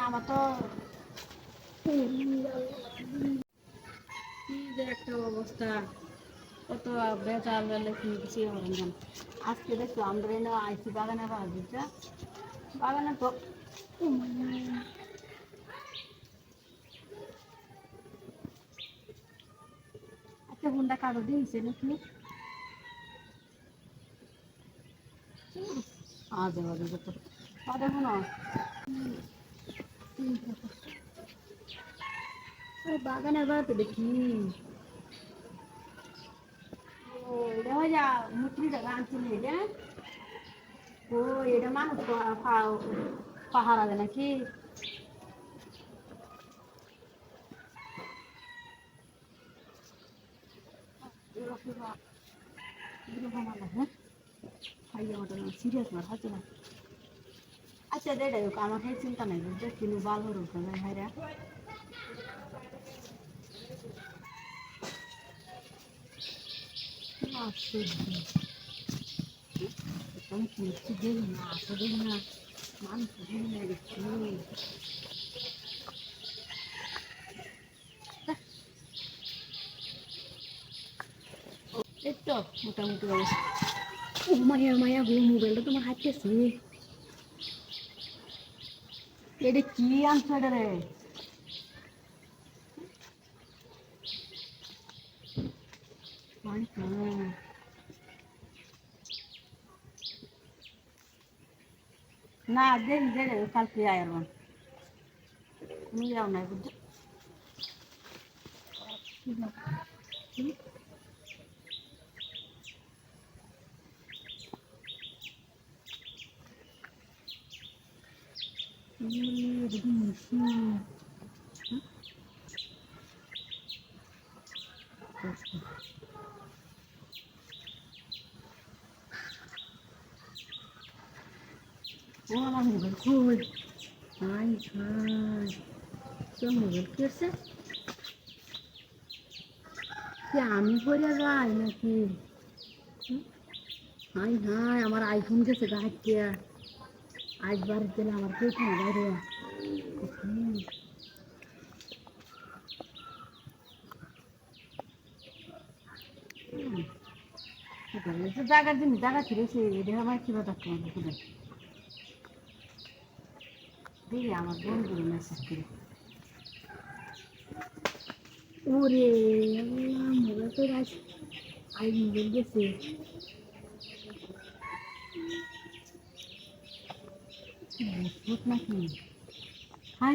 আমার তো কি যে একটা অবস্থা, কত বেচার বেলে কি কিছু হবেন না। আজকে দেখছো আমরা এনে আইসি বাগানে পাওয়া দিচ্ছে বাগানে তো একটা হুন্ডা কারো দিয়েছে নাকি আজ বাজে যত দেখো না বাগানে বেড়াতে দেখি ও এটা হয় যা মুচড়িটা গান চিনি এটা ও এটা মানুষ পাহারা দেয় নাকি হ্যাঁ খাইয়ে মতো সিরিয়াস না থাকছে না আচ্ছা দেড় আমার সেই চিন্তা নাই বুঝছো কিন্তু বাল হর ভাইরা আমি কিছু দেখি না আসা দেখি না মানুষ দেখি না দেখছি এই তো মোটামুটি অবস্থা ও মায়া মায়া গো মোবাইলটা তোমার হাঁটতেছে এটা কি আনছো এটা রে না দেরি দেরি কালকে আয়ার তুমি যাও না বুঝছো ও আমার মোবাইল কই হাই হাই তোর মোবাইল কি হচ্ছে কি আমি পড়ে যাই নাকি হাই হাই আমার আইফোন গেছে গাছ আজ বাড়ি গেলে আমার কেউ খানা বাইরে জায়গার জিনিস জায়গা ফিরেছে এটা আমার কি বাতা দেখি আমার বন্ধুর মেসেজ করে ওরে মোবাইল তো আজ আই মোবাইল গেছে নাকি হাই